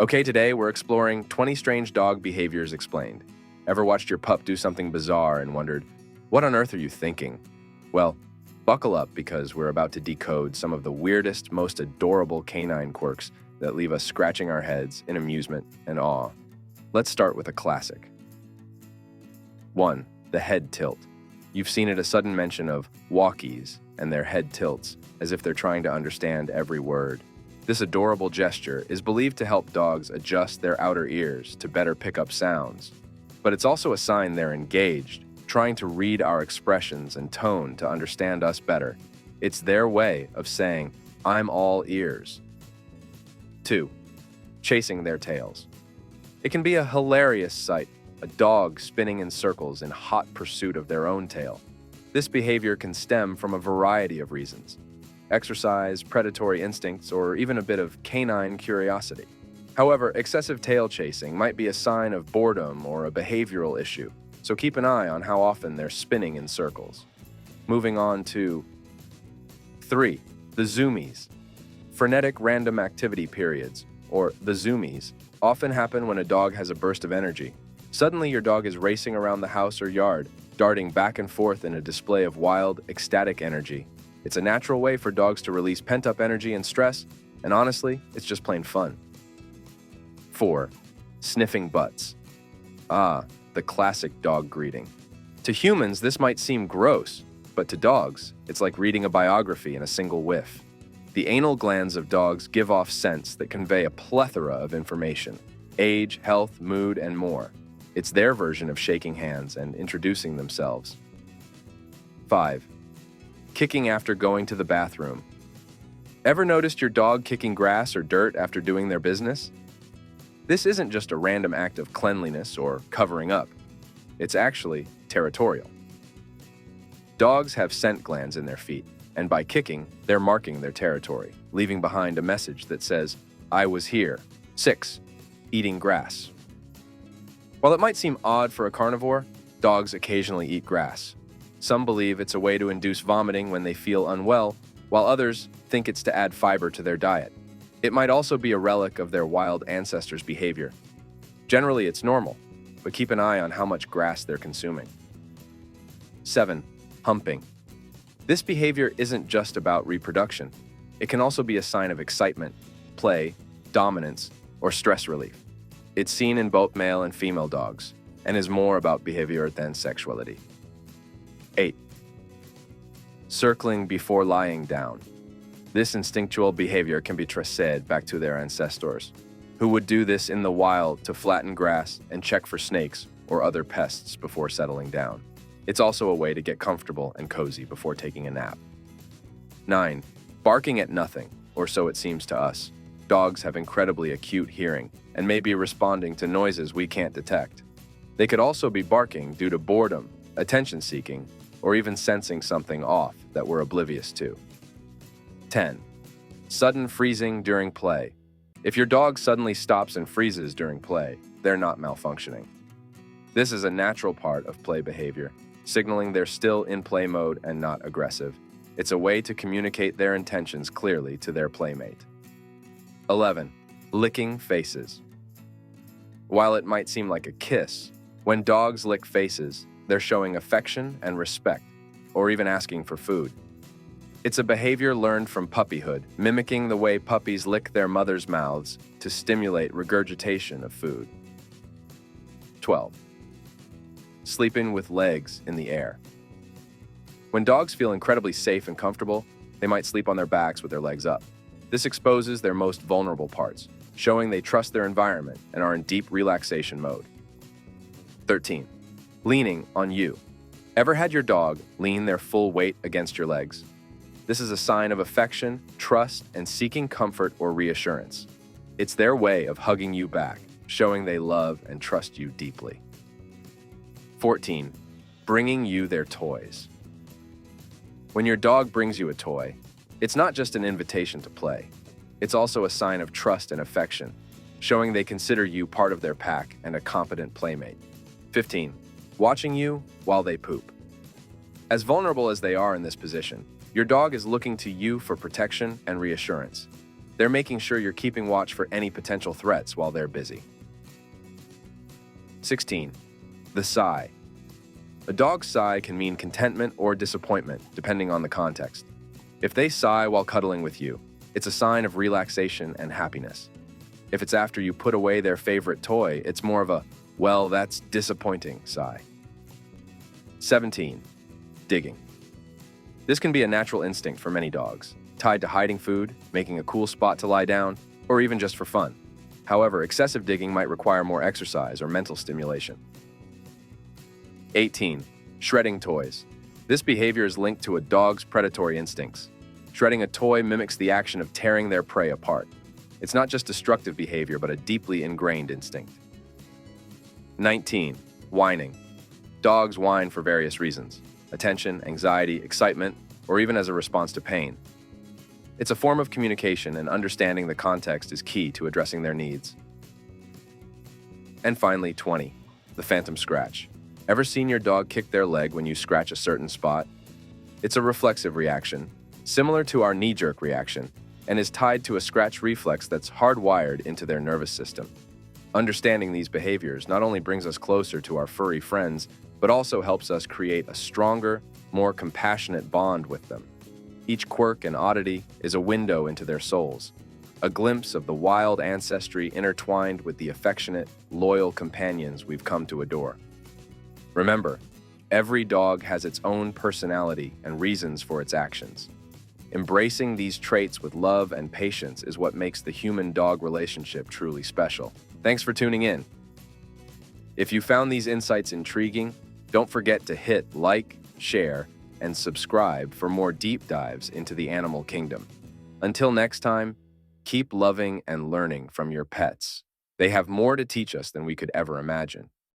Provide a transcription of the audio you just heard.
Okay, today we're exploring 20 strange dog behaviors explained. Ever watched your pup do something bizarre and wondered, what on earth are you thinking? Well, buckle up because we're about to decode some of the weirdest, most adorable canine quirks that leave us scratching our heads in amusement and awe. Let's start with a classic. 1. The head tilt. You've seen it a sudden mention of walkies and their head tilts as if they're trying to understand every word. This adorable gesture is believed to help dogs adjust their outer ears to better pick up sounds. But it's also a sign they're engaged, trying to read our expressions and tone to understand us better. It's their way of saying, "I'm all ears." 2. Chasing their tails. It can be a hilarious sight, a dog spinning in circles in hot pursuit of their own tail. This behavior can stem from a variety of reasons: exercise, predatory instincts, or even a bit of canine curiosity. However, excessive tail chasing might be a sign of boredom or a behavioral issue, so keep an eye on how often they're spinning in circles. Moving on to 3. The zoomies. Frenetic random activity periods, or the zoomies, often happen when a dog has a burst of energy. Suddenly your dog is racing around the house or yard, darting back and forth in a display of wild, ecstatic energy. It's a natural way for dogs to release pent-up energy and stress, and honestly, it's just plain fun. 4. Sniffing butts. The classic dog greeting. To humans, this might seem gross, but to dogs, it's like reading a biography in a single whiff. The anal glands of dogs give off scents that convey a plethora of information: age, health, mood, and more. It's their version of shaking hands and introducing themselves. 5. Kicking after going to the bathroom. Ever noticed your dog kicking grass or dirt after doing their business? This isn't just a random act of cleanliness or covering up. It's actually territorial. Dogs have scent glands in their feet, and by kicking, they're marking their territory, leaving behind a message that says, "I was here." 6. Eating grass. While it might seem odd for a carnivore, dogs occasionally eat grass. Some believe it's a way to induce vomiting when they feel unwell, while others think it's to add fiber to their diet. It might also be a relic of their wild ancestors' behavior. Generally, it's normal, but keep an eye on how much grass they're consuming. 7. Humping. This behavior isn't just about reproduction. It can also be a sign of excitement, play, dominance, or stress relief. It's seen in both male and female dogs, and is more about behavior than sexuality. 8. Circling before lying down. This instinctual behavior can be traced back to their ancestors, who would do this in the wild to flatten grass and check for snakes or other pests before settling down. It's also a way to get comfortable and cozy before taking a nap. 9. Barking at nothing, or so it seems to us. Dogs have incredibly acute hearing and may be responding to noises we can't detect. They could also be barking due to boredom, attention-seeking, or even sensing something off that we're oblivious to. 10. Sudden freezing during play. If your dog suddenly stops and freezes during play, they're not malfunctioning. This is a natural part of play behavior, signaling they're still in play mode and not aggressive. It's a way to communicate their intentions clearly to their playmate. 11. Licking faces. While it might seem like a kiss, when dogs lick faces, they're showing affection and respect, or even asking for food. It's a behavior learned from puppyhood, mimicking the way puppies lick their mothers' mouths to stimulate regurgitation of food. 12. Sleeping with legs in the air. When dogs feel incredibly safe and comfortable, they might sleep on their backs with their legs up. This exposes their most vulnerable parts, showing they trust their environment and are in deep relaxation mode. 13. Leaning on you. Ever had your dog lean their full weight against your legs? This is a sign of affection, trust, and seeking comfort or reassurance. It's their way of hugging you back, showing they love and trust you deeply. 14. Bringing you their toys. When your dog brings you a toy, it's not just an invitation to play. It's also a sign of trust and affection, showing they consider you part of their pack and a competent playmate. 15. Watching you while they poop. As vulnerable as they are in this position, your dog is looking to you for protection and reassurance. They're making sure you're keeping watch for any potential threats while they're busy. 16. The sigh. A dog's sigh can mean contentment or disappointment, depending on the context. If they sigh while cuddling with you, it's a sign of relaxation and happiness. If it's after you put away their favorite toy, it's more of a, well, that's disappointing sigh. 17. Digging. This can be a natural instinct for many dogs, tied to hiding food, making a cool spot to lie down, or even just for fun. However, excessive digging might require more exercise or mental stimulation. 18. Shredding toys. This behavior is linked to a dog's predatory instincts. Shredding a toy mimics the action of tearing their prey apart. It's not just destructive behavior, but a deeply ingrained instinct. 19. Whining. Dogs whine for various reasons: attention, anxiety, excitement, or even as a response to pain. It's a form of communication, and understanding the context is key to addressing their needs. And finally, 20. The phantom scratch. Ever seen your dog kick their leg when you scratch a certain spot? It's a reflexive reaction, similar to our knee-jerk reaction, and is tied to a scratch reflex that's hardwired into their nervous system. Understanding these behaviors not only brings us closer to our furry friends, but also helps us create a stronger, more compassionate bond with them. Each quirk and oddity is a window into their souls, a glimpse of the wild ancestry intertwined with the affectionate, loyal companions we've come to adore. Remember, every dog has its own personality and reasons for its actions. Embracing these traits with love and patience is what makes the human-dog relationship truly special. Thanks for tuning in. If you found these insights intriguing, don't forget to hit like, share, and subscribe for more deep dives into the animal kingdom. Until next time, keep loving and learning from your pets. They have more to teach us than we could ever imagine.